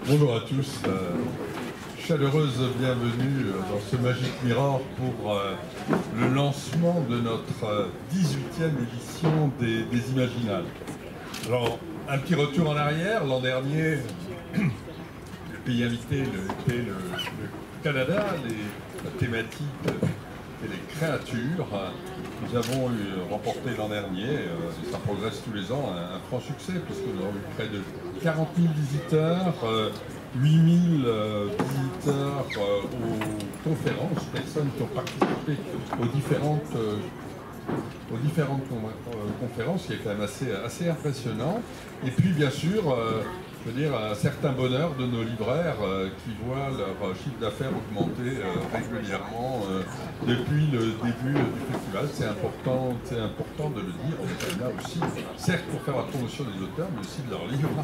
Bonjour à tous, chaleureuse bienvenue dans ce Magic Mirror pour le lancement de notre 18e édition des Imaginales. Alors, un petit retour en arrière, l'an dernier, le pays invité était le Canada, la thématique et les créatures. Nous avons remporté l'an dernier, et ça progresse tous les ans, un franc succès, puisque nous avons eu près de 40 000 visiteurs, 8 000 visiteurs aux conférences, personnes qui ont participé aux différentes conférences, qui est quand même assez impressionnant. Et puis, bien sûr, je veux dire, un certain bonheur de nos libraires qui voient leur chiffre d'affaires augmenter régulièrement depuis le début du festival. C'est important de le dire. On est là aussi, certes pour faire la promotion des auteurs, mais aussi de leurs livres.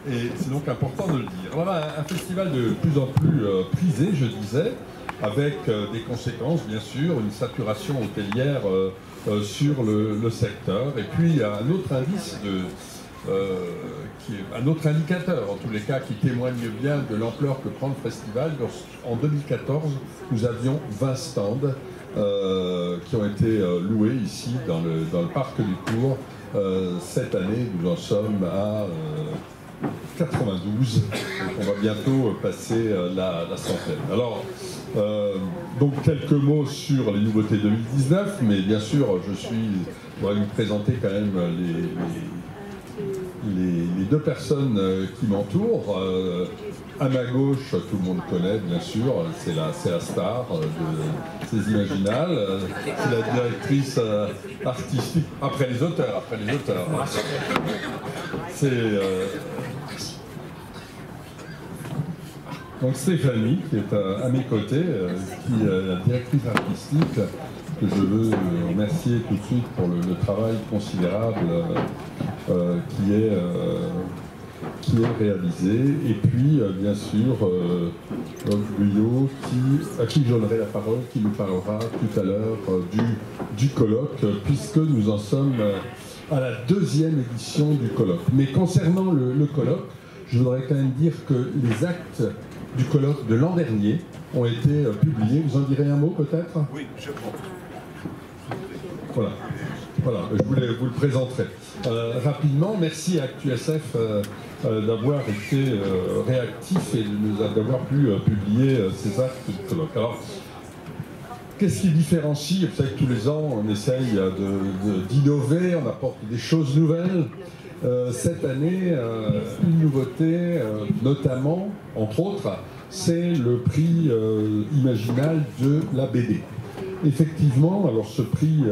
Et c'est donc important de le dire. Alors, un festival de plus en plus prisé, je disais, avec des conséquences, bien sûr, une saturation hôtelière sur le secteur. Et puis, un autre indice qui est un autre indicateur, en tous les cas, qui témoigne bien de l'ampleur que prend le festival. En 2014, nous avions 20 stands qui ont été loués ici dans le parc du Cours. Cette année, nous en sommes à 92, donc on va bientôt passer la centaine. Alors, donc quelques mots sur les nouveautés 2019, mais bien sûr, je voudrais vous présenter quand même les deux personnes qui m'entourent. À ma gauche, tout le monde connaît, bien sûr, c'est la star de ces Imaginales. C'est la directrice artistique, après les auteurs. C'est donc Stéphanie, qui est à mes côtés, qui est la directrice artistique, que je veux remercier tout de suite pour le travail considérable qui est réalisé. Et puis, bien sûr, Guyot, à qui je donnerai la parole, qui nous parlera tout à l'heure du colloque, puisque nous en sommes à la deuxième édition du colloque. Mais concernant le colloque, je voudrais quand même dire que les actes du colloque de l'an dernier ont été publiés. Vous en direz un mot peut-être? Oui, je crois. Voilà, je vous le présenterai. Rapidement, merci à ActuSF d'avoir été réactif et d'avoir pu publier ces actes du colloque. Alors, qu'est-ce qui différencie? Vous savez que tous les ans, on essaye d'innover, on apporte des choses nouvelles. Cette année, une nouveauté, notamment, entre autres, c'est le prix Imaginal de la BD. Effectivement, alors ce prix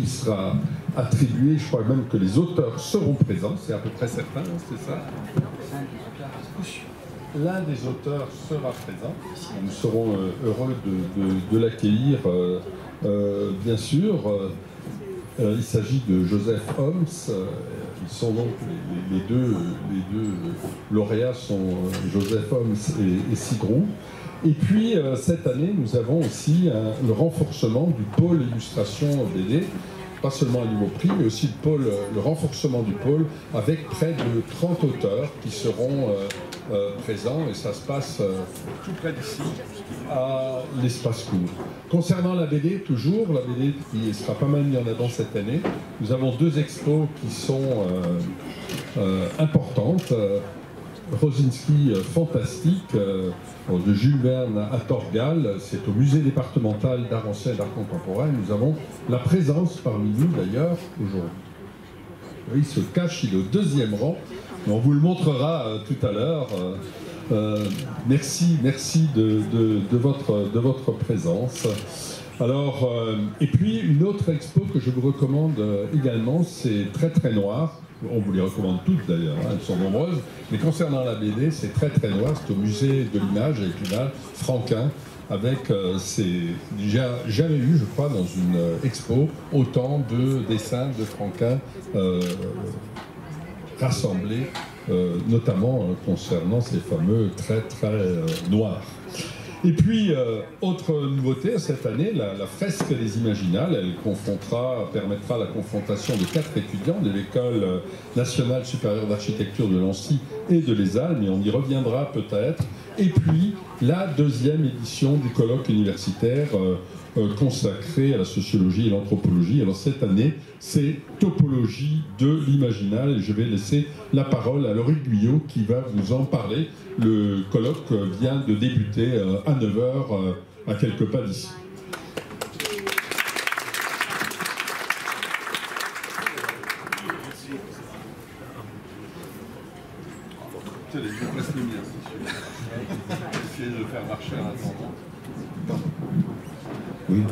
sera attribué, je crois même que les auteurs seront présents, c'est à peu près certain, hein, c'est ça? L'un des auteurs sera présent, nous serons heureux de l'accueillir, bien sûr. Il s'agit de Joseph Holmes. Ils sont donc les deux lauréats sont Joseph Holmes et Sigrou. Et puis cette année, nous avons aussi le renforcement du pôle illustration BD, pas seulement un nouveau prix, mais aussi le renforcement du pôle avec près de 30 auteurs qui seront présents, et ça se passe tout près d'ici, à l'espace court. Concernant la BD, toujours, la BD qui sera pas mal mise en avant cette année, nous avons deux expos qui sont importantes. Rosinski Fantastique de Jules Verne à Torgal, c'est au musée départemental d'art ancien et d'art contemporain. Nous avons la présence parmi nous d'ailleurs aujourd'hui. Il se cache, il est au deuxième rang, mais on vous le montrera tout à l'heure. Merci de votre présence. Alors, et puis une autre expo que je vous recommande également, c'est Très Très Noir. On vous les recommande toutes d'ailleurs, hein, elles sont nombreuses. Mais concernant la BD, c'est Très Très Noir, c'est au musée de l'image avec l'image Franquin. Avec, c'est jamais eu, je crois, dans une expo, autant de dessins de Franquin rassemblés, notamment concernant ces fameux Très Très Noirs. Et puis, autre nouveauté cette année, la fresque des Imaginales, elle permettra la confrontation de 4 étudiants de l'École nationale supérieure d'architecture de Nancy et de l'ESAL, mais on y reviendra peut-être. Et puis, la 2e édition du colloque universitaire consacré à la sociologie et l'anthropologie. Alors cette année, c'est Topologie de l'imaginal, et je vais laisser la parole à Laurie Guyot qui va vous en parler. Le colloque vient de débuter à 9h à quelques pas d'ici. Essayez de le faire marcher en attendant. Oui.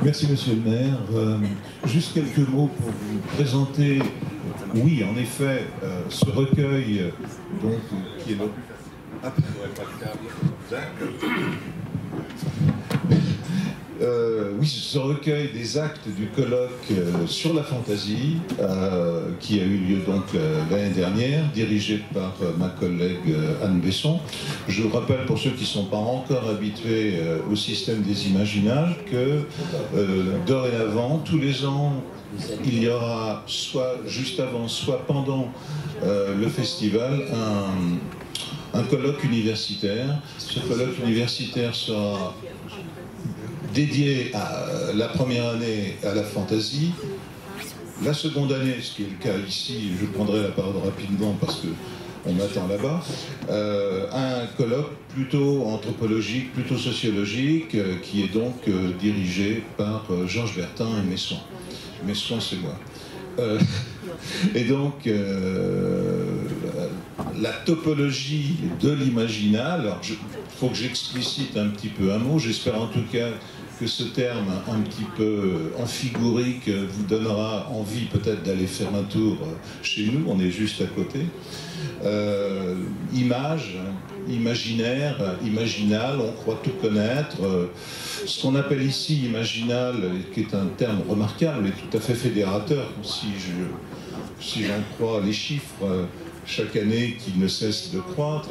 Merci Monsieur le maire. Juste quelques mots pour vous présenter, oui, en effet, ce recueil donc, qui est le... oui, ce recueil des actes du colloque sur la fantaisie qui a eu lieu donc l'année dernière, dirigé par ma collègue Anne Besson. Je vous rappelle pour ceux qui ne sont pas encore habitués au système des Imaginales que dorénavant, tous les ans, il y aura soit juste avant, soit pendant le festival un colloque universitaire. Ce colloque universitaire sera dédié à la première année à la fantaisie, la seconde année, ce qui est le cas ici, je prendrai la parole rapidement parce qu'on m'attend là-bas, un colloque plutôt anthropologique, plutôt sociologique, qui est donc dirigé par Georges Bertin et Messon. Messon, c'est moi. Et donc, la topologie de l'imaginal, il faut que j'explicite un petit peu un mot, j'espère en tout cas que ce terme un petit peu amphigorique vous donnera envie peut-être d'aller faire un tour chez nous, on est juste à côté. Image, imaginaire, imaginal, on croit tout connaître. Ce qu'on appelle ici imaginal, qui est un terme remarquable et tout à fait fédérateur, si j'en crois les chiffres chaque année qui ne cessent de croître,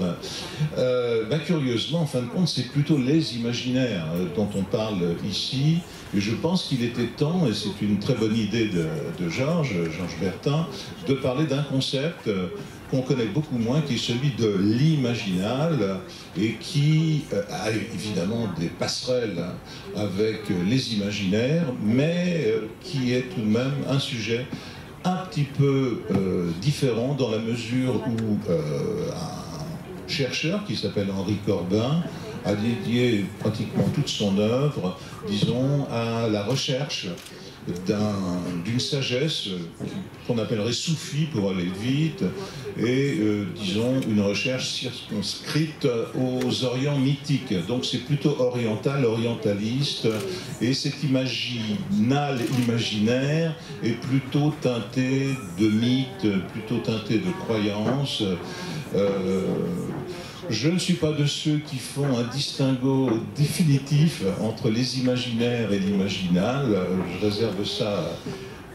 curieusement, en fin de compte, c'est plutôt les imaginaires dont on parle ici. Et je pense qu'il était temps, et c'est une très bonne idée de Georges Bertin, de parler d'un concept qu'on connaît beaucoup moins, qui est celui de l'imaginal, et qui a évidemment des passerelles avec les imaginaires, mais qui est tout de même un sujet un petit peu différent dans la mesure où un chercheur qui s'appelle Henri Corbin a dédié pratiquement toute son œuvre, disons, à la recherche d'une sagesse qu'on appellerait soufie pour aller vite, et disons une recherche circonscrite aux Orients mythiques. Donc c'est plutôt oriental, orientaliste, et cet imaginal imaginaire est plutôt teinté de mythes, plutôt teinté de croyances. Je ne suis pas de ceux qui font un distinguo définitif entre les imaginaires et l'imaginal. Je réserve ça à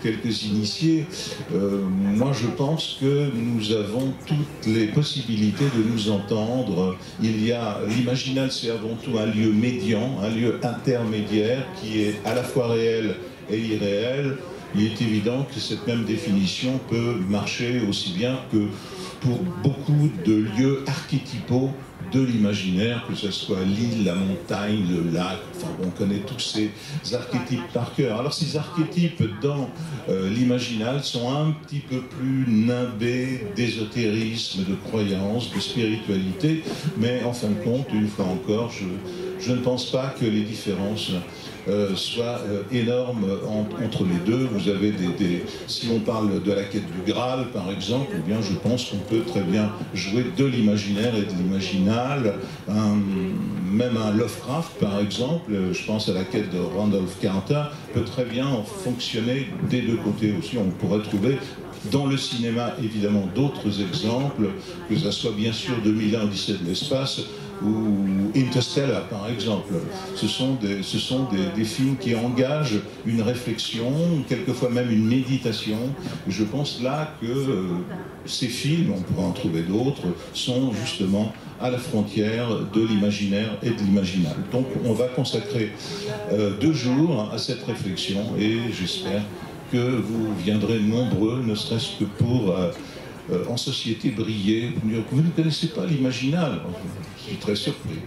quelques initiés. Moi, je pense que nous avons toutes les possibilités de nous entendre. L'imaginal, c'est avant tout un lieu médian, un lieu intermédiaire qui est à la fois réel et irréel. Il est évident que cette même définition peut marcher aussi bien que pour beaucoup de lieux archétypaux de l'imaginaire, que ce soit l'île, la montagne, le lac, enfin on connaît tous ces archétypes par cœur. Alors ces archétypes dans l'imaginal sont un petit peu plus nimbés d'ésotérisme, de croyance, de spiritualité, mais en fin de compte, une fois encore, je ne pense pas que les différences soient énormes entre les deux. Vous avez si on parle de la quête du Graal, par exemple, eh bien, je pense qu'on peut très bien jouer de l'imaginaire et de l'imaginal. Même un Lovecraft, par exemple, je pense à la quête de Randolph Carter, peut très bien fonctionner des deux côtés aussi. On pourrait trouver dans le cinéma, évidemment, d'autres exemples, que ce soit bien sûr 2001 Odyssée de l'espace, ou Interstellar par exemple. Ce sont des films qui engagent une réflexion, quelquefois même une méditation. Je pense là que ces films, on pourra en trouver d'autres, sont justement à la frontière de l'imaginaire et de l'imaginal. Donc on va consacrer 2 jours à cette réflexion et j'espère que vous viendrez nombreux, ne serait-ce que pour en société briller. Vous ne connaissez pas l'imaginal? Je suis très surpris.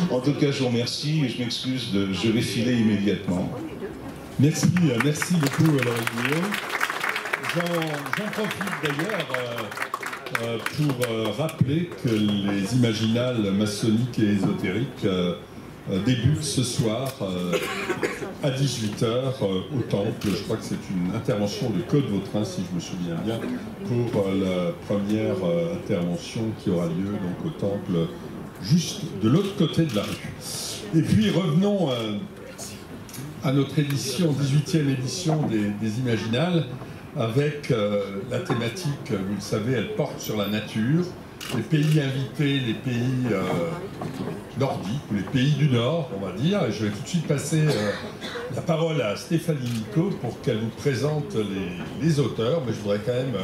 En tout cas, je vous remercie et je m'excuse, je vais filer immédiatement. Merci beaucoup, Laurent Guillaume. J'en profite d'ailleurs pour rappeler que les imaginales maçonniques et ésotériques débutent ce soir à 18h au Temple. Je crois que c'est une intervention de Claude Vautrin, si je me souviens bien, pour la première intervention qui aura lieu donc, au Temple, juste de l'autre côté de la rue. Et puis revenons à notre édition, 18e édition des Imaginales, avec la thématique, vous le savez, elle porte sur la nature, les pays invités, les pays nordiques, ou les pays du Nord, on va dire. Et je vais tout de suite passer la parole à Stéphanie Nico pour qu'elle nous présente les auteurs. Mais je voudrais quand même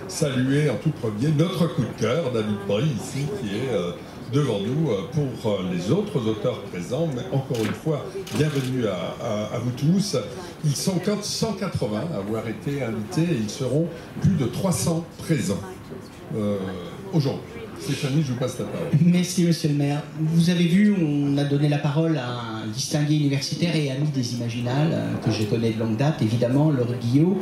saluer en tout premier notre coup de cœur, David Brie, ici, qui est devant nous pour les autres auteurs présents. Mais encore une fois, bienvenue à vous tous. Ils sont 180 à avoir été invités et ils seront plus de 300 présents aujourd'hui. Stéphanie, je vous passe la parole. Merci, monsieur le maire. Vous avez vu, on a donné la parole à un distingué universitaire et ami des Imaginales, que je connais de longue date, évidemment, Laurent Guillaume.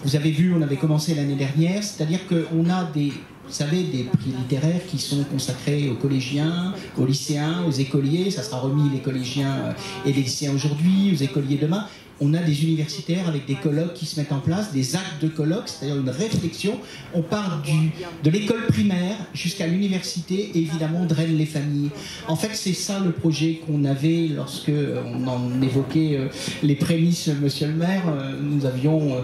Vous avez vu, on avait commencé l'année dernière, c'est-à-dire qu'on a des... Vous savez, des prix littéraires qui sont consacrés aux collégiens, aux lycéens, aux écoliers. Ça sera remis les collégiens et les lycéens aujourd'hui, aux écoliers demain. On a des universitaires avec des colloques qui se mettent en place, des actes de colloques, c'est-à-dire une réflexion. On part de l'école primaire jusqu'à l'université et évidemment on draine les familles. En fait, c'est ça le projet qu'on avait lorsque on en évoquait les prémices, monsieur le maire. Nous avions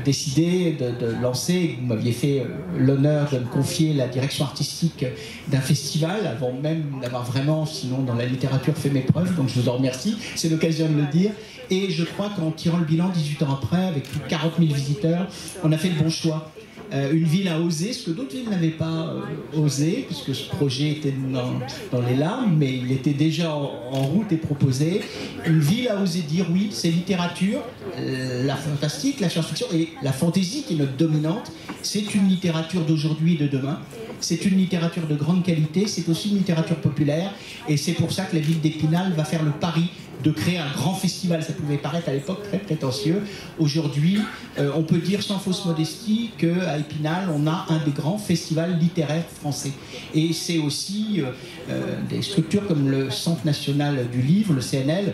décidé de lancer, vous m'aviez fait l'honneur de me confier la direction artistique d'un festival, avant même d'avoir vraiment, sinon dans la littérature, fait mes preuves, donc je vous en remercie, c'est l'occasion de le dire. Et je crois qu'en tirant le bilan 18 ans après, avec plus de 40 000 visiteurs, on a fait le bon choix. Une ville a osé, ce que d'autres villes n'avaient pas osé, puisque ce projet était dans les larmes, mais il était déjà en route et proposé. Une ville a osé dire oui, c'est littérature, la fantastique, la science-fiction et la fantaisie qui est notre dominante. C'est une littérature d'aujourd'hui et de demain. C'est une littérature de grande qualité, c'est aussi une littérature populaire, et c'est pour ça que la ville d'Épinal va faire le pari de créer un grand festival. Ça pouvait paraître à l'époque très prétentieux. Aujourd'hui, on peut dire sans fausse modestie qu'à Épinal, on a un des grands festivals littéraires français. Et c'est aussi des structures comme le Centre national du livre, le CNL,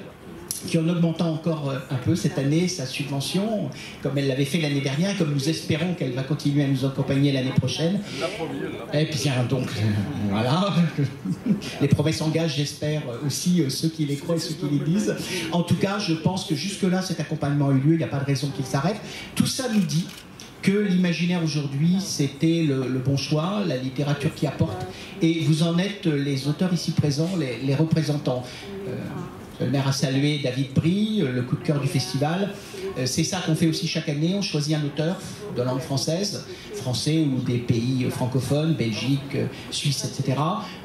qui en augmentant encore un peu cette année sa subvention, comme elle l'avait fait l'année dernière, et comme nous espérons qu'elle va continuer à nous accompagner l'année prochaine. Et puis donc, voilà, les promesses engagent, j'espère, aussi ceux qui les croient et ceux qui les disent. En tout cas, je pense que jusque-là, cet accompagnement a eu lieu, il n'y a pas de raison qu'il s'arrête. Tout ça nous dit que l'imaginaire aujourd'hui, c'était le bon choix, la littérature qui apporte, et vous en êtes les auteurs ici présents, les représentants. Le maire a salué David Brie, le coup de cœur du festival. C'est ça qu'on fait aussi chaque année, on choisit un auteur de langue française, français ou des pays francophones, Belgique, Suisse, etc.,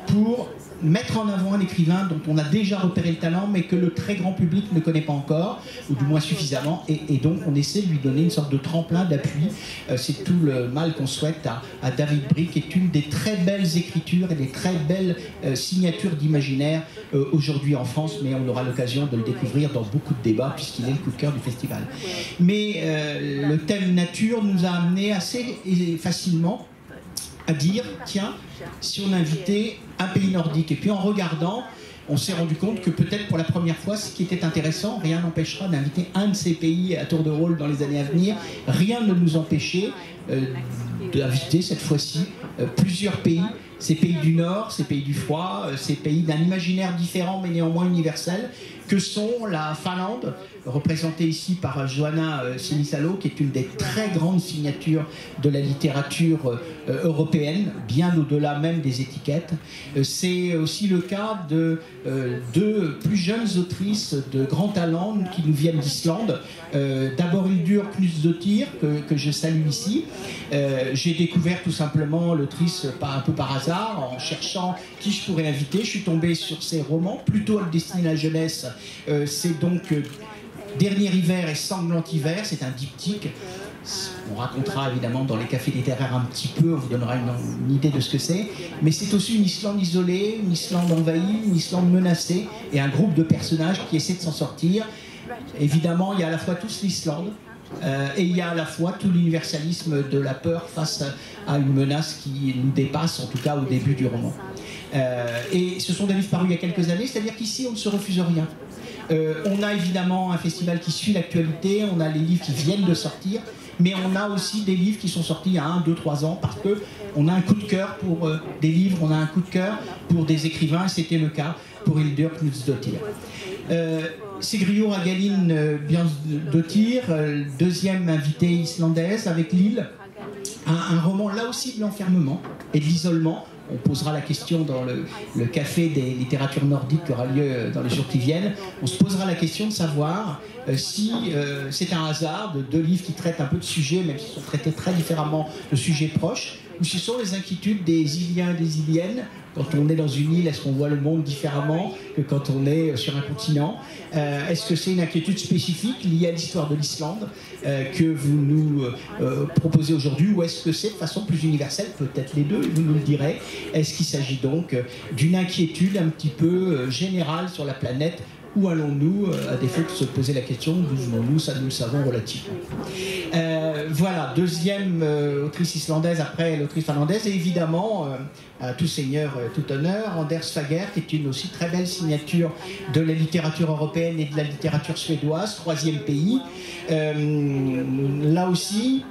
pour mettre en avant un écrivain dont on a déjà repéré le talent, mais que le très grand public ne connaît pas encore, ou du moins suffisamment, et donc on essaie de lui donner une sorte de tremplin d'appui. C'est tout le mal qu'on souhaite à David Brie, qui est une des très belles écritures et des très belles signatures d'imaginaire aujourd'hui en France, mais on aura l'occasion de le découvrir dans beaucoup de débats, puisqu'il est le coup de cœur du festival. Mais le thème nature nous a amené assez facilement à dire, tiens, si on invitait un pays nordique. Et puis en regardant, on s'est rendu compte que peut-être pour la première fois, ce qui était intéressant, rien n'empêchera d'inviter un de ces pays à tour de rôle dans les années à venir. Rien ne nous empêchait d'inviter cette fois-ci plusieurs pays, ces pays du Nord, ces pays du froid, ces pays d'un imaginaire différent mais néanmoins universel, que sont la Finlande, représentée ici par Johanna Sinisalo, qui est une des très grandes signatures de la littérature européenne, bien au-delà même des étiquettes. C'est aussi le cas de deux plus jeunes autrices de grand talent qui nous viennent d'Islande. D'abord Hildur Knusdottir, que je salue ici. J'ai découvert tout simplement l'autrice un peu par hasard, en cherchant qui je pourrais inviter. Je suis tombé sur ses romans, plutôt destinés à la jeunesse. C'est donc Dernier hiver et Sanglant hiver, c'est un diptyque. On racontera évidemment dans les cafés littéraires un petit peu, on vous donnera une idée de ce que c'est. Mais c'est aussi une Islande isolée, une Islande envahie, une Islande menacée, et un groupe de personnages qui essaient de s'en sortir. Évidemment, il y a à la fois tous l'Islande, et il y a à la fois tout l'universalisme de la peur face à une menace qui nous dépasse, en tout cas au début du roman. Et ce sont des livres parus il y a quelques années, c'est-à-dire qu'ici on ne se refuse rien. On a évidemment un festival qui suit l'actualité, on a les livres qui viennent de sortir, mais on a aussi des livres qui sont sortis il y a 1, 2, 3 ans, parce qu'on a un coup de cœur pour des livres, on a un coup de cœur pour des écrivains, et c'était le cas pour Hildur Knusdottir. Sigríður Hagalín Björnsdóttir, deuxième invitée islandaise avec Lille, un roman là aussi de l'enfermement et de l'isolement. On posera la question dans le café des littératures nordiques qui aura lieu dans les jours qui viennent. On se posera la question de savoir si c'est un hasard de deux livres qui traitent un peu de sujets, même s'ils sont traités très différemment de sujets proches, ou ce sont les inquiétudes des Iliens et des Iliennes. Quand on est dans une île, est-ce qu'on voit le monde différemment que quand on est sur un continent? Est-ce que c'est une inquiétude spécifique liée à l'histoire de l'Islande que vous nous proposez aujourd'hui, ou est-ce que c'est de façon plus universelle? Peut-être les deux, vous nous le direz. Est-ce qu'il s'agit donc d'une inquiétude un petit peu générale sur la planète? Où allons-nous, à défaut de se poser la question, d'où venons-nous? Ça, nous le savons relativement. Voilà, deuxième autrice islandaise après l'autrice finlandaise, et évidemment, à tout seigneur, tout honneur, Anders Fager, qui est une aussi très belle signature de la littérature européenne et de la littérature suédoise, troisième pays. Là aussi,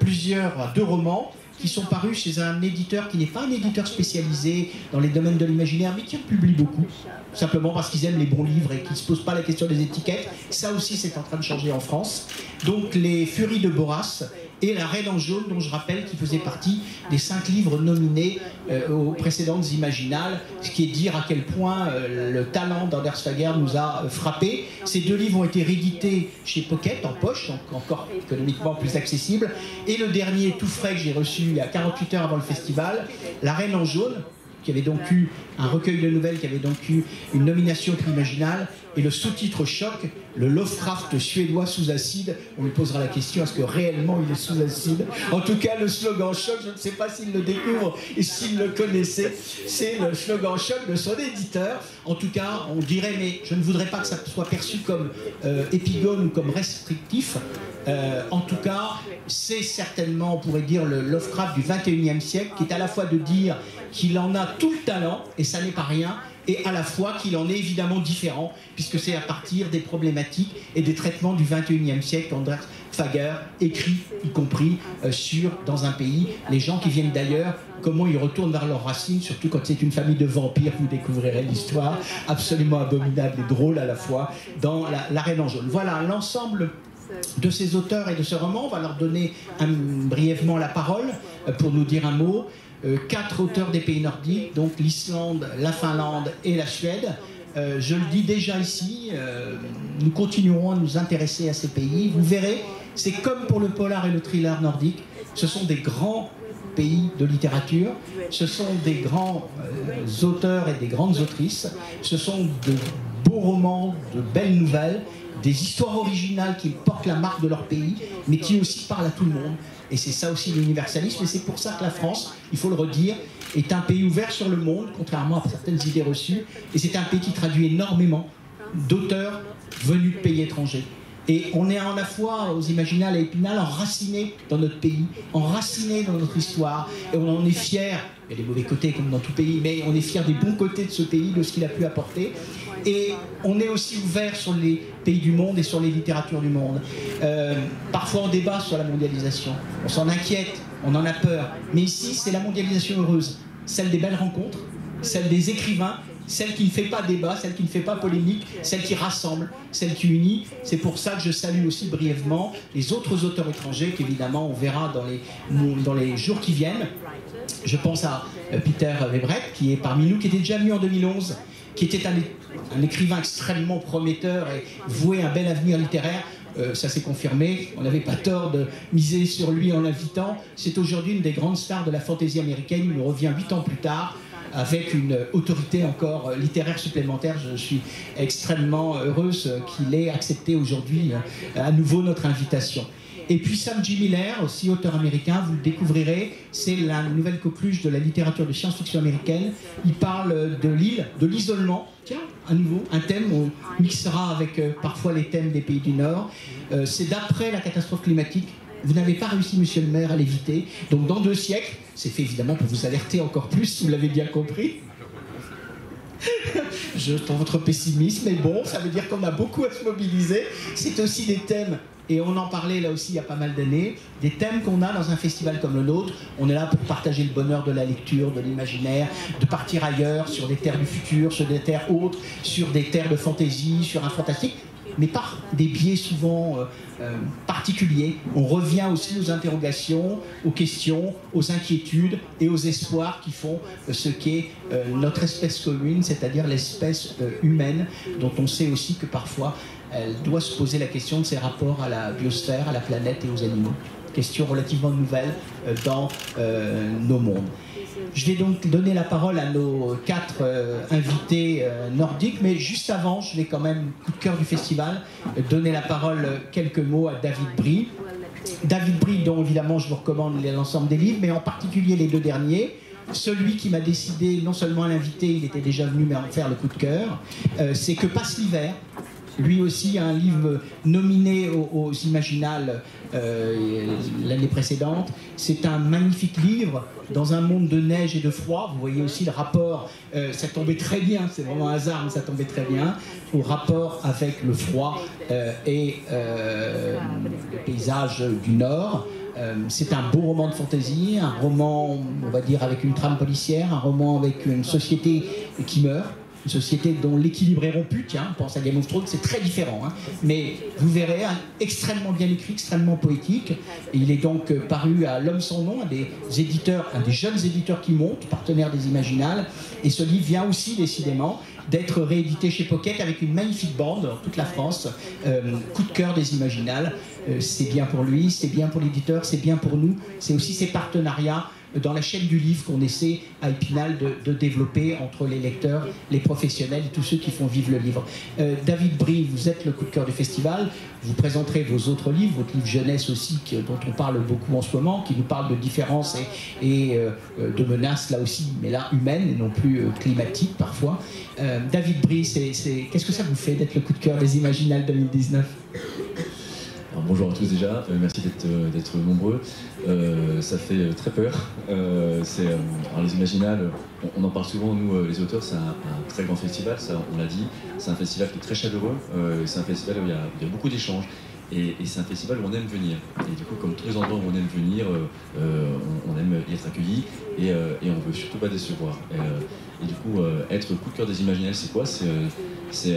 deux romans qui sont parus chez un éditeur qui n'est pas un éditeur spécialisé dans les domaines de l'imaginaire, mais qui en publie beaucoup, simplement parce qu'ils aiment les bons livres et qu'ils ne se posent pas la question des étiquettes. Ça aussi, c'est en train de changer en France. Donc, Les Furies de Boras et La Reine en jaune, dont je rappelle qu'il faisait partie des 5 livres nominés aux précédentes Imaginales, ce qui est dire à quel point le talent d'Anders Fager nous a frappé. Ces 2 livres ont été réédités chez Pocket, en poche, donc encore économiquement plus accessible. Et le dernier, tout frais, que j'ai reçu il y a 48 heures avant le festival, La Reine en jaune, qui avait donc eu un recueil de nouvelles, qui avait donc eu une nomination au prix Imaginal, et le sous-titre choc, le Lovecraft suédois sous acide. On lui posera la question, est-ce que réellement il est sous acide? En tout cas, le slogan choc, je ne sais pas s'il le découvre et s'il le connaissait, c'est le slogan choc de son éditeur. En tout cas, on dirait, mais je ne voudrais pas que ça soit perçu comme épigone ou comme restrictif. En tout cas, c'est certainement, on pourrait dire, le Lovecraft du 21e siècle, qui est à la fois de dire qu'il en a tout le talent, et ça n'est pas rien, et à la fois qu'il en est évidemment différent, puisque c'est à partir des problématiques et des traitements du 21e siècle qu'Anders Fager écrit, y compris dans un pays, les gens qui viennent d'ailleurs, comment ils retournent vers leurs racines, surtout quand c'est une famille de vampires, vous découvrirez l'histoire absolument abominable et drôle à la fois dans La Reine en jaune. Voilà l'ensemble de ces auteurs et de ce roman. On va leur donner brièvement la parole pour nous dire un mot. 4 auteurs des pays nordiques, donc l'Islande, la Finlande et la Suède. Je le dis déjà ici, nous continuerons à nous intéresser à ces pays. Vous verrez, c'est comme pour le polar et le thriller nordique, ce sont des grands pays de littérature, ce sont des grands auteurs et des grandes autrices, ce sont de beaux romans, de belles nouvelles, des histoires originales qui portent la marque de leur pays, mais qui aussi parlent à tout le monde. Et c'est ça aussi l'universalisme, et c'est pour ça que la France, il faut le redire, est un pays ouvert sur le monde, contrairement à certaines idées reçues, et c'est un pays qui traduit énormément d'auteurs venus de pays étrangers. Et on est à la fois aux Imaginales et à Épinal enracinés dans notre pays, enracinés dans notre histoire, et on en est fiers. Il y a des mauvais côtés comme dans tout pays, mais on est fiers des bons côtés de ce pays, de ce qu'il a pu apporter. Et on est aussi ouvert sur les pays du monde et sur les littératures du monde. Parfois on débat sur la mondialisation, on s'en inquiète, on en a peur. Mais ici c'est la mondialisation heureuse, celle des belles rencontres, celle des écrivains celle qui ne fait pas débat, celle qui ne fait pas polémique, celle qui rassemble, celle qui unit. C'est pour ça que je salue aussi brièvement les autres auteurs étrangers qu'évidemment on verra dans les jours qui viennent. Je pense à Peter Webrecht, qui est parmi nous, qui était déjà venu en 2011, qui était un écrivain extrêmement prometteur et voué à un bel avenir littéraire. Ça s'est confirmé, on n'avait pas tort de miser sur lui en l'invitant. C'est aujourd'hui une des grandes stars de la fantaisie américaine. Il nous revient 8 ans plus tard avec une autorité encore littéraire supplémentaire. Je suis extrêmement heureuse qu'il ait accepté aujourd'hui à nouveau notre invitation. Et puis Sam G. Miller, aussi auteur américain, vous le découvrirez, c'est la nouvelle coqueluche de la littérature de science-fiction américaine. Il parle de l'île, de l'isolement. Tiens, à nouveau, un thème, on mixera avec parfois les thèmes des pays du Nord. C'est d'après la catastrophe climatique. Vous n'avez pas réussi, monsieur le maire, à l'éviter. Donc dans 2 siècles, c'est fait évidemment pour vous alerter encore plus, vous l'avez bien compris. Je trouve votre pessimisme, mais bon, ça veut dire qu'on a beaucoup à se mobiliser. C'est aussi des thèmes, et on en parlait là aussi il y a pas mal d'années, des thèmes qu'on a dans un festival comme le nôtre. On est là pour partager le bonheur de la lecture, de l'imaginaire, de partir ailleurs, sur des terres du futur, sur des terres autres, sur des terres de fantaisie, sur un fantastique, mais par des biais souvent particuliers. On revient aussi aux interrogations, aux questions, aux inquiétudes et aux espoirs qui font ce qu'est notre espèce commune, c'est-à-dire l'espèce humaine, dont on sait aussi que parfois elle doit se poser la question de ses rapports à la biosphère, à la planète et aux animaux. Question relativement nouvelle dans nos mondes. Je vais donc donner la parole à nos 4 invités nordiques, mais juste avant, je vais quand même, coup de cœur du festival, donner la parole, quelques mots à David Brie. David Brie, dont évidemment je vous recommande l'ensemble des livres, mais en particulier les 2 derniers. Celui qui m'a décidé non seulement à l'inviter, il était déjà venu en faire le coup de cœur, c'est Que passe l'hiver. Lui aussi a un livre nominé aux Imaginales l'année précédente. C'est un magnifique livre dans un monde de neige et de froid. Vous voyez aussi le rapport, ça tombait très bien, c'est vraiment un hasard, mais ça tombait très bien, au rapport avec le froid et le paysage du Nord. C'est un beau roman de fantaisie, un roman, on va dire, avec une trame policière, un roman avec une société qui meurt. Une société dont l'équilibre est rompu, tiens, on pense à Game of Thrones, c'est très différent, hein. Mais vous verrez, extrêmement bien écrit, extrêmement poétique. Et il est donc paru à L'Homme sans nom, un des jeunes éditeurs qui montent, partenaire des Imaginales. Et ce livre vient aussi, décidément, d'être réédité chez Pocket avec une magnifique bande dans toute la France. Coup de cœur des Imaginales. C'est bien pour lui, c'est bien pour l'éditeur, c'est bien pour nous. C'est aussi ces partenariats dans la chaîne du livre qu'on essaie à Épinal de développer entre les lecteurs, les professionnels et tous ceux qui font vivre le livre. David Brie, vous êtes le coup de cœur du festival. Vous présenterez vos autres livres, votre livre jeunesse aussi, dont on parle beaucoup en ce moment, qui nous parle de différences et de menaces là aussi, mais là humaines et non plus climatiques parfois. David Brie, qu'est-ce que ça vous fait d'être le coup de cœur des Imaginales 2019 ? Alors, bonjour à tous déjà, merci d'être nombreux. Ça fait très peur. Alors les Imaginales, on en parle souvent, nous les auteurs, c'est un très grand festival, ça on l'a dit. C'est un festival qui est très chaleureux, c'est un festival où il y a beaucoup d'échanges. Et c'est un festival où on aime venir. Et du coup, comme tous les endroits où on aime venir, on aime y être accueilli et on ne veut surtout pas décevoir. Et du coup, être coup de cœur des Imaginales, c'est quoi? C'est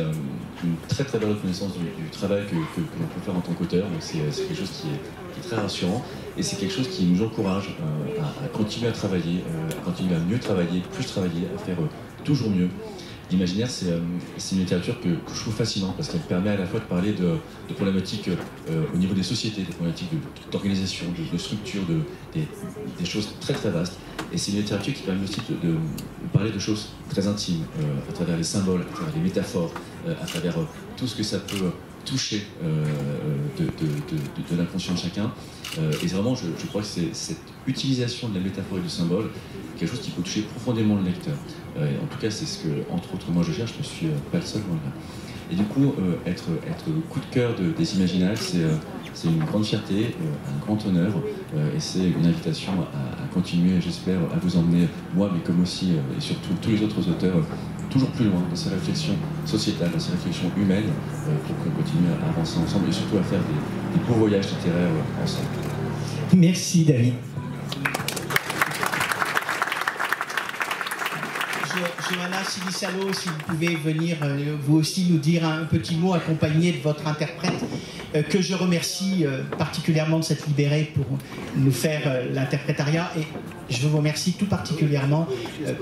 une très très belle reconnaissance du travail que l'on peut faire en tant qu'auteur. C'est quelque chose qui est très rassurant et c'est quelque chose qui nous encourage à continuer à travailler, à continuer à mieux travailler, plus travailler, à faire toujours mieux. L'imaginaire, c'est une littérature que je trouve fascinante parce qu'elle permet à la fois de parler de problématiques au niveau des sociétés, des problématiques d'organisation, de structure, des choses très très vastes. Et c'est une littérature qui permet aussi de parler de choses très intimes, à travers les symboles, à travers les métaphores, à travers tout ce que ça peut toucher de l'inconscient de chacun. Et vraiment, je crois que c'est cette utilisation de la métaphore et du symbole, quelque chose qui peut toucher profondément le lecteur. En tout cas, c'est ce que, entre autres, moi je cherche, je ne suis pas le seul, moi, là. Et du coup, être coup de cœur des Imaginales, c'est une grande fierté, un grand honneur, et c'est une invitation à continuer, j'espère, à vous emmener, moi, mais comme aussi, et surtout tous les autres auteurs, toujours plus loin dans ces réflexions sociétales, dans ces réflexions humaines, pour qu'on continue à avancer ensemble et surtout à faire des beaux voyages littéraires ensemble. Merci David. Johanna Sinisalo, si vous pouvez venir vous aussi nous dire un petit mot accompagné de votre interprète, que je remercie particulièrement de s'être libéré pour nous faire l'interprétariat. Et je vous remercie tout particulièrement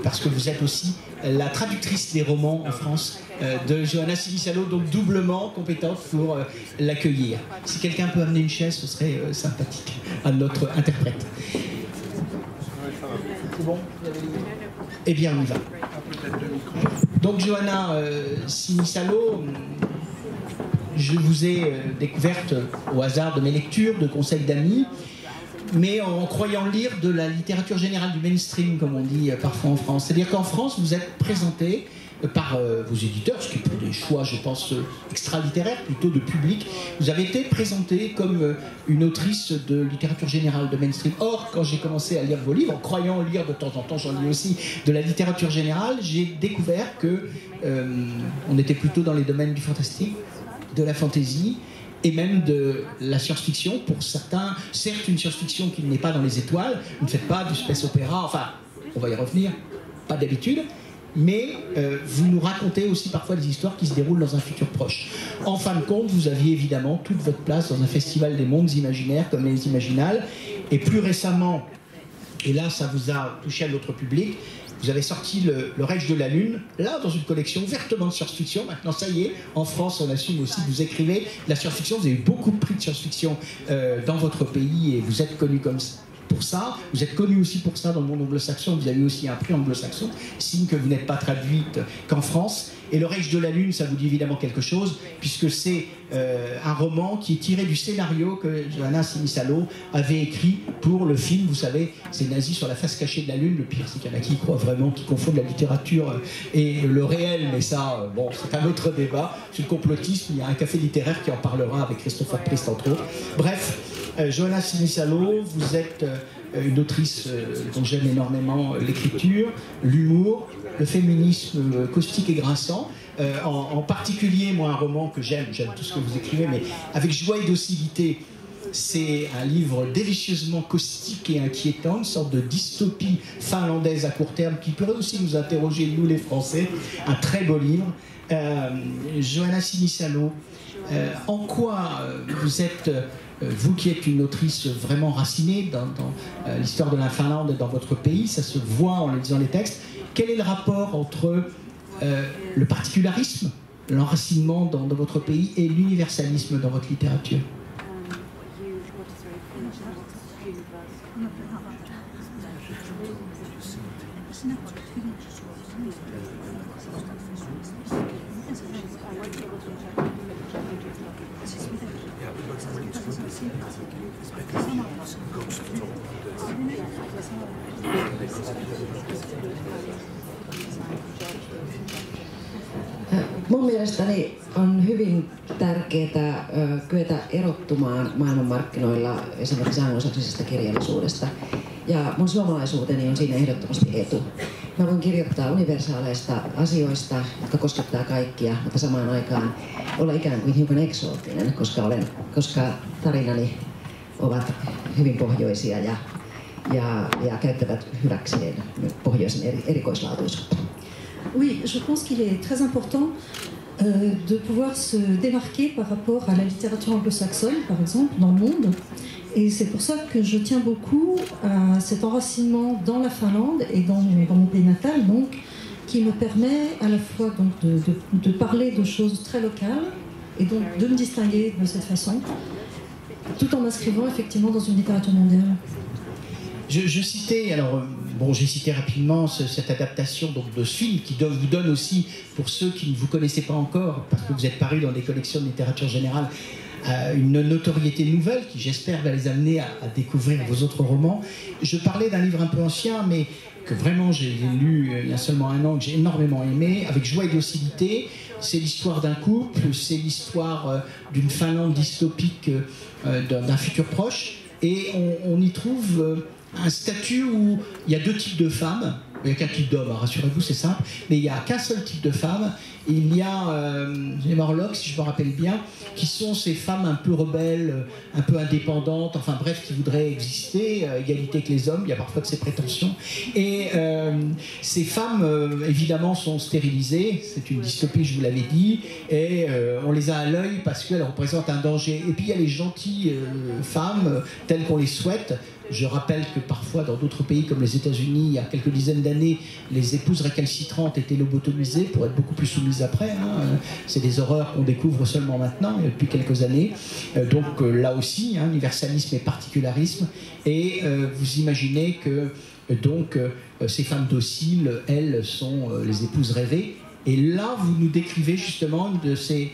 parce que vous êtes aussi la traductrice des romans en France de Johanna Sinisalo, donc doublement compétente pour l'accueillir. Si quelqu'un peut amener une chaise, ce serait sympathique à notre interprète. C'est bon? Eh bien, on y va. Donc, Johanna Sinisalo, je vous ai découverte au hasard de mes lectures, de conseils d'amis, mais en croyant lire de la littérature générale du mainstream, comme on dit parfois en France. C'est-à-dire qu'en France, vous êtes présenté par vos éditeurs, ce qui est pour des choix, je pense, extra-littéraires, plutôt de public. Vous avez été présentée comme une autrice de littérature générale, de mainstream. Or, quand j'ai commencé à lire vos livres, en croyant lire de temps en temps, j'en lis aussi, de la littérature générale, j'ai découvert que on était plutôt dans les domaines du fantastique, de la fantaisie, et même de la science-fiction, pour certains, certes une science-fiction qui n'est pas dans les étoiles, vous ne faites pas du space opéra, enfin, on va y revenir, pas d'habitude, mais vous nous racontez aussi parfois des histoires qui se déroulent dans un futur proche. En fin de compte, vous aviez évidemment toute votre place dans un festival des mondes imaginaires comme les Imaginales, et plus récemment, et là ça vous a touché à notre public, vous avez sorti le Reich de la Lune, là dans une collection ouvertement de science-fiction. Maintenant ça y est, en France on assume aussi que vous écrivez de la science-fiction, vous avez eu beaucoup de prix de science-fiction dans votre pays et vous êtes connu comme ça. Pour ça, vous êtes connu aussi pour ça dans le monde anglo-saxon, vous avez eu aussi un prix anglo-saxon, signe que vous n'êtes pas traduite qu'en France. Et le Reich de la Lune, ça vous dit évidemment quelque chose, puisque c'est un roman qui est tiré du scénario que Johanna Sinisalo avait écrit pour le film, vous savez, c'est Nazi sur la face cachée de la Lune. Le pire, c'est qu'il y en a qui croient vraiment, qui confondent la littérature et le réel, mais ça, bon, c'est un autre débat. C'est le complotisme, il y a un café littéraire qui en parlera avec Christopher Priest, entre autres. Bref, Johanna Sinisalo, vous êtes une autrice dont j'aime énormément l'écriture, l'humour, le féminisme caustique et grinçant. En particulier, moi, un roman que j'aime tout ce que vous écrivez, mais avec joie et docilité. C'est un livre délicieusement caustique et inquiétant, une sorte de dystopie finlandaise à court terme qui pourrait aussi nous interroger, nous les Français. Un très beau livre. Johanna Sinisalo, en quoi vous êtes... vous qui êtes une autrice vraiment racinée dans l'histoire de la Finlande et dans votre pays, ça se voit en lisant les textes. Quel est le rapport entre le particularisme, l'enracinement dans votre pays et l'universalisme dans votre littérature? Mun mielestäni on hyvin tärkeää kyetä erottumaan maailmanmarkkinoilla esimerkiksi anglosaksisesta kirjallisuudesta. Ja mun suomalaisuuteni on siinä ehdottomasti etu. Mä voin kirjoittaa universaaleista asioista, jotka koskettaa kaikkia, mutta samaan aikaan olla ikään kuin hiukan eksoottinen, koska tarinani ovat hyvin pohjoisia ja käyttävät hyväkseen pohjoisen erikoislaatuisuutta. Oui, je pense qu'il est très important de pouvoir se démarquer par rapport à la littérature anglo-saxonne, par exemple, dans le monde. Et c'est pour ça que je tiens beaucoup à cet enracinement dans la Finlande et dans mon pays natal, donc, qui me permet à la fois donc, de parler de choses très locales et donc de me distinguer de cette façon, tout en m'inscrivant effectivement dans une littérature mondiale. Je citais, alors bon, j'ai cité rapidement cette adaptation donc, de ce film qui vous donne aussi, pour ceux qui ne vous connaissaient pas encore, parce que vous êtes paru dans des collections de littérature générale, une notoriété nouvelle qui j'espère va les amener à découvrir vos autres romans. Je parlais d'un livre un peu ancien, mais que vraiment j'ai lu il y a seulement un an, que j'ai énormément aimé, avec joie et docilité. C'est l'histoire d'un couple, c'est l'histoire d'une Finlande dystopique, d'un futur proche, et on y trouve un statut où il y a deux types de femmes. Il n'y a qu'un type d'homme, rassurez-vous, c'est simple, mais il n'y a qu'un seul type de femme. Il y a les Morlocks, si je me rappelle bien, qui sont ces femmes un peu rebelles, un peu indépendantes, enfin bref, qui voudraient exister, égalité avec les hommes, il y a parfois de ces prétentions. Et Ces femmes, évidemment, sont stérilisées, c'est une dystopie, je vous l'avais dit, et on les a à l'œil parce qu'elles représentent un danger. Et puis il y a les gentilles femmes, telles qu'on les souhaite. Je rappelle que parfois, dans d'autres pays comme les États-Unis, il y a quelques dizaines d'années, les épouses récalcitrantes étaient lobotomisées pour être beaucoup plus soumises après. C'est des horreurs qu'on découvre seulement maintenant, depuis quelques années. Donc là aussi, universalisme et particularisme. Et vous imaginez que ces femmes dociles, elles, sont les épouses rêvées. Et là, vous nous décrivez justement de ces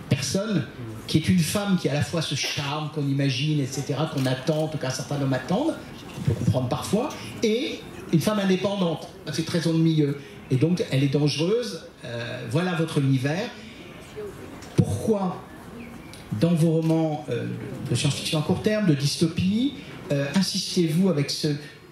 personne qui est une femme qui a à la fois ce charme qu'on imagine, etc., qu'on attend, en tout cas certains hommes attendent, on peut comprendre parfois, et une femme indépendante, c'est très ennuyeux. Et donc elle est dangereuse, voilà votre univers. Pourquoi, dans vos romans de science-fiction à court terme, de dystopie, insistez-vous avec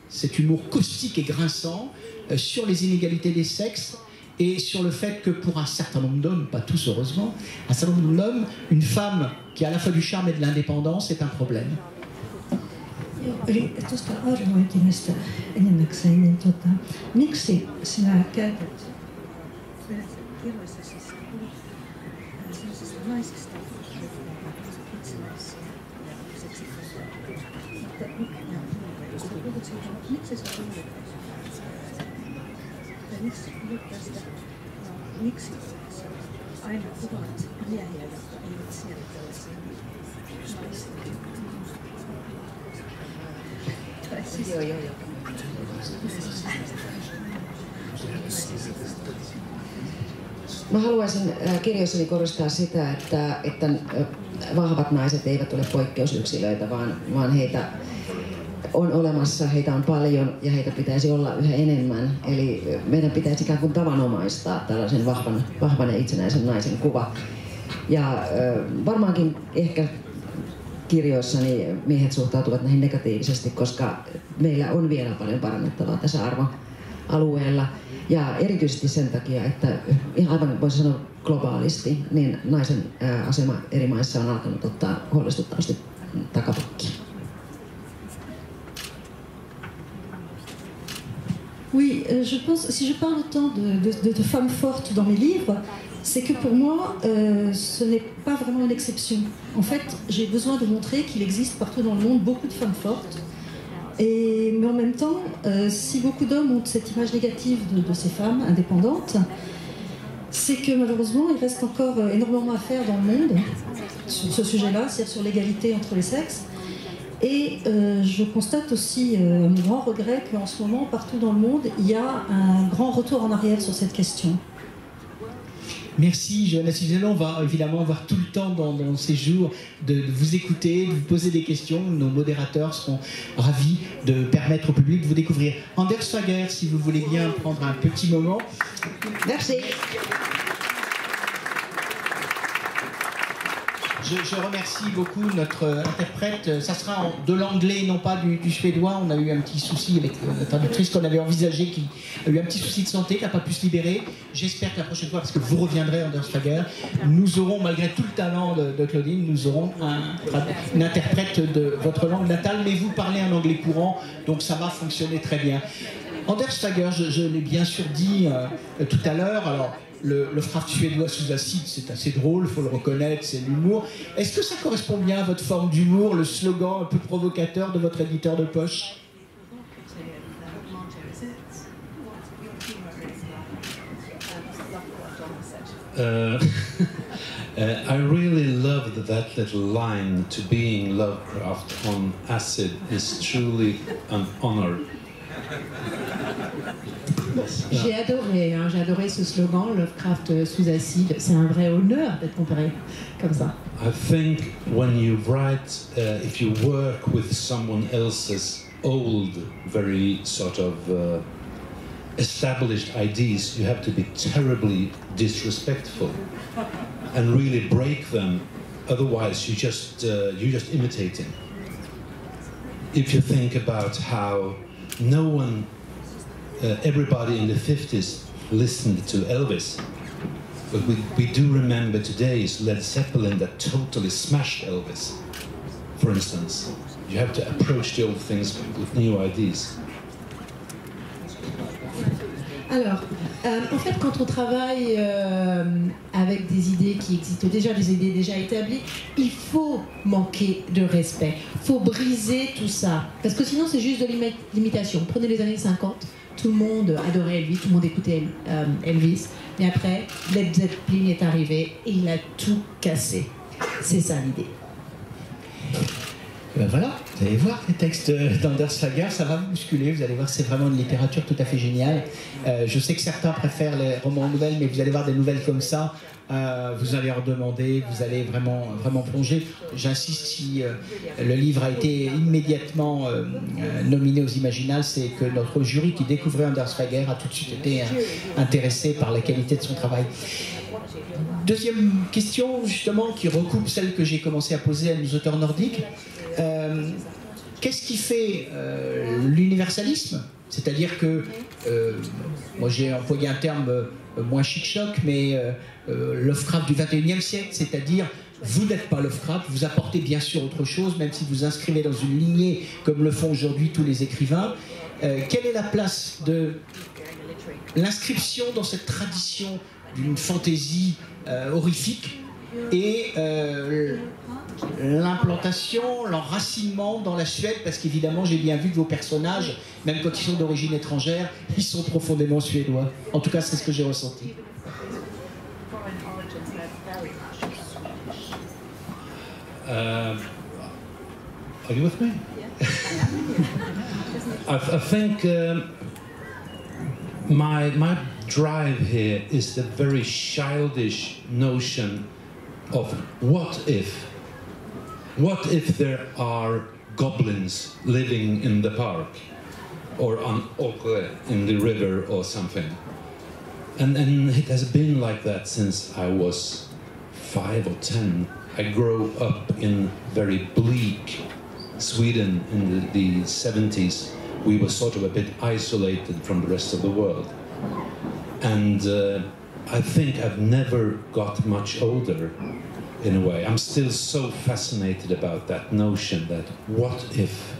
cet humour caustique et grinçant sur les inégalités des sexes et sur le fait que pour un certain nombre d'hommes, pas tous heureusement, un certain nombre d'hommes, une femme qui a à la fois du charme et de l'indépendance est un problème. Eli tuosta arvoitimesta enimmäkseen, niin miksi sinä käytät sellaisista naisista, jotka ovat itsenäisiä ja seksikäisiä, mutta kun puhut siitä, miksi sä luulet, tai miksi puhut tästä, miksi sä aina kuvaat miehiä, jotka eivät siellä tällaisia naisia? Mä haluaisin kirjoissani korostaa sitä, että vahvat naiset eivät ole poikkeusyksilöitä, vaan heitä on olemassa, heitä on paljon ja heitä pitäisi olla yhä enemmän. Eli meidän pitäisi ikään kuin tavanomaistaa tällaisen vahvan ja itsenäisen naisen kuva. Ja varmaankin ehkä kirjoissani miehet suhtautuvat näihin negatiivisesti, koska meillä on vielä paljon parannettavaa tasa-arvoalueella. Ja erityisesti sen takia, että ihan aivan voisi sanoa globaalisti, niin naisen asema eri maissa on alkanut ottaa huolestuttavasti takapakkiin. Oui, je pense, si je parle autant de femmes fortes dans mes livres, c'est que pour moi, ce n'est pas vraiment une exception. En fait, j'ai besoin de montrer qu'il existe partout dans le monde beaucoup de femmes fortes. Mais en même temps, si beaucoup d'hommes ont cette image négative de ces femmes indépendantes, c'est que malheureusement, il reste encore énormément à faire dans le monde sur ce sujet-là, c'est-à-dire sur l'égalité entre les sexes. Et je constate aussi, à mon grand regret, qu'en ce moment, partout dans le monde, il y a un grand retour en arrière sur cette question. Merci Johanna Cisello, on va évidemment avoir tout le temps dans ces jours de vous écouter, de vous poser des questions. Nos modérateurs seront ravis de permettre au public de vous découvrir. Anders Fager, si vous voulez bien prendre un petit moment. Merci. Je remercie beaucoup notre interprète. Ça sera de l'anglais, non pas du suédois. On a eu un petit souci avec la traductrice qu'on avait envisagé, qui a eu un petit souci de santé, qui n'a pas pu se libérer. J'espère que la prochaine fois, parce que vous reviendrez, Anders Fager, nous aurons, malgré tout le talent de Claudine, nous aurons une interprète de votre langue natale, mais vous parlez un anglais courant, donc ça va fonctionner très bien. Anders Fager, je l'ai bien sûr dit tout à l'heure, alors le frère suédois sous acide, c'est assez drôle, il faut le reconnaître, c'est l'humour. Est-ce que ça correspond bien à votre forme d'humour, le slogan un peu provocateur de votre éditeur de poche? I really loved that little line, to being Lovecraft on acid is truly an honor. J'ai adoré ce slogan, Lovecraft sous acide. C'est un vrai honneur d'être comparé comme ça. I think when you write, if you work with someone else's old, very sort of established ideas, you have to be terribly disrespectful and really break them. Otherwise, you're just imitating. If you think about how no one, everybody in the 50s listened to Elvis, but we do remember today is Led Zeppelin that totally smashed Elvis, for instance. You have to approach the old things with new ideas. Alors, en fait, quand on travaille avec des idées qui existent déjà, des idées déjà établies, il faut manquer de respect. Il faut briser tout ça. Parce que sinon, c'est juste de l'imitation. Prenez les années 50, tout le monde adorait Elvis, tout le monde écoutait Elvis. Mais après, Led Zeppelin est arrivé et il a tout cassé. C'est ça l'idée. Ben voilà, vous allez voir les textes d'Anders Fager, ça va vous bousculer, vous allez voir, c'est vraiment une littérature tout à fait géniale. Je sais que certains préfèrent les romans nouvelles, mais vous allez voir des nouvelles comme ça, vous allez en demander, vous allez vraiment plonger. J'insiste, si le livre a été immédiatement nominé aux Imaginales, c'est que notre jury qui découvrait Anders Fager a tout de suite été intéressé par la qualité de son travail. Deuxième question, justement, qui recoupe celle que j'ai commencé à poser à nos auteurs nordiques. Qu'est-ce qui fait l'universalisme? C'est-à-dire que, moi j'ai employé un terme moins chic-choc, mais Lovecraft du 21e siècle, c'est-à-dire vous n'êtes pas Lovecraft, vous apportez bien sûr autre chose, même si vous inscrivez dans une lignée comme le font aujourd'hui tous les écrivains. Quelle est la place de l'inscription dans cette tradition d'une fantaisie horrifique et l'implantation, l'enracinement dans la Suède, parce qu'évidemment j'ai bien vu que vos personnages, même quand ils sont d'origine étrangère, ils sont profondément suédois. En tout cas, c'est ce que j'ai ressenti. Are you with me? I think my drive here is the very childish notion of what if there are goblins living in the park or on Åkre in the river or something, and it has been like that since I was 5 or 10. I grew up in very bleak Sweden in the 70s. We were sort of a bit isolated from the rest of the world. And I think I've never got much older, in a way. I'm still so fascinated about that notion that what if?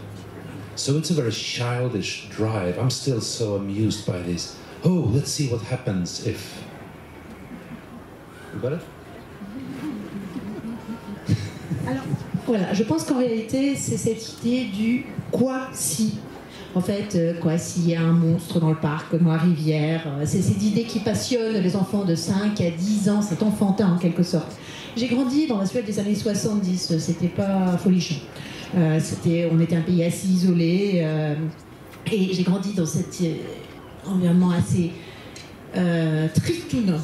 So it's a very childish drive. I'm still so amused by this. Oh, let's see what happens if... You got it? Alors, voilà, je pense qu'en réalité, c'est cette idée du quoi si. En fait, quoi s'il y a un monstre dans le parc, dans la rivière. C'est cette idée qui passionne les enfants de 5 à 10 ans, cet enfantin en quelque sorte. J'ai grandi dans la Suède des années 70, c'était pas folichon. On était un pays assez isolé et j'ai grandi dans cet environnement assez tristoun.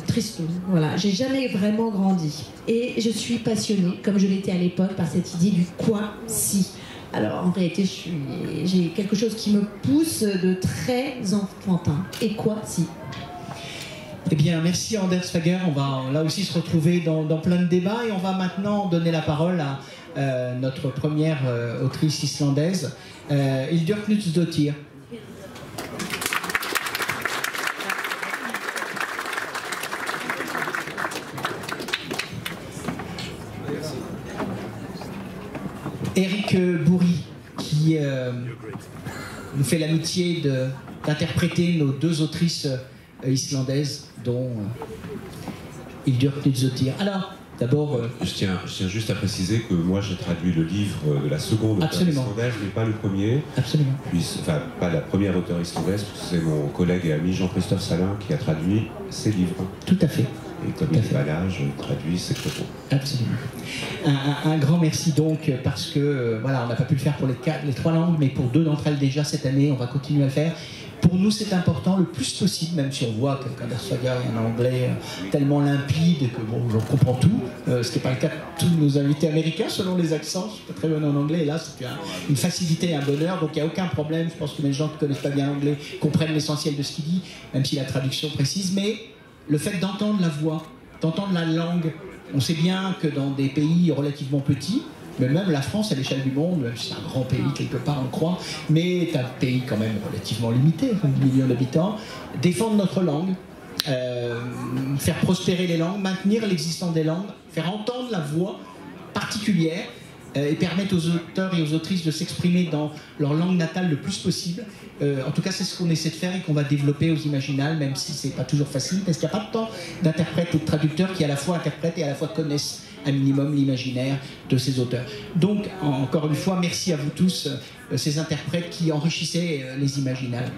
Voilà, j'ai jamais vraiment grandi. Et je suis passionnée, comme je l'étais à l'époque, par cette idée du quoi si. Alors en réalité, j'ai quelque chose qui me pousse de très enfantin. Et quoi si? Eh bien, merci Anders Fager. On va là aussi se retrouver dans plein de débats et on va maintenant donner la parole à notre première autrice islandaise, Hildur Knudsendottir. Eric Bouri, qui nous fait l'amitié d'interpréter nos deux autrices islandaises, dont Hildur Knudsendottir. Alors, d'abord... Je tiens juste à préciser que moi j'ai traduit le livre de la seconde auteure islandaise, mais pas le premier. Absolument. Enfin, pas la première auteure islandaise, parce que c'est mon collègue et ami Jean-Christophe Salin qui a traduit ses livres. Tout à fait. Et comme il n'est pas là, je traduis ses propos. Absolument. Un grand merci donc, parce que voilà, on n'a pas pu le faire pour les 3 langues, mais pour 2 d'entre elles déjà cette année, on va continuer à le faire. Pour nous, c'est important le plus possible, même si on voit qu'Anders Fager est un anglais tellement limpide que bon, j'en comprends tout, ce qui n'est pas le cas de tous nos invités américains, selon les accents. Je suis pas très bon en anglais, et là, c'est une facilité et un bonheur, donc il n'y a aucun problème. Je pense que les gens qui ne connaissent pas bien l'anglais comprennent l'essentiel de ce qu'il dit, même si la traduction précise, mais le fait d'entendre la voix, d'entendre la langue, on sait bien que dans des pays relativement petits, mais même la France à l'échelle du monde, même si c'est un grand pays quelque part on le croit, mais c'est un pays quand même relativement limité, 1 million d'habitants, défendre notre langue, faire prospérer les langues, maintenir l'existence des langues, faire entendre la voix particulière et permettent aux auteurs et aux autrices de s'exprimer dans leur langue natale le plus possible. En tout cas, c'est ce qu'on essaie de faire et qu'on va développer aux Imaginales, même si c'est pas toujours facile, parce qu'il n'y a pas de temps d'interprètes et de traducteurs qui à la fois interprètent et à la fois connaissent un minimum l'imaginaire de ces auteurs. Donc, encore une fois, merci à vous tous, ces interprètes qui enrichissaient les Imaginales.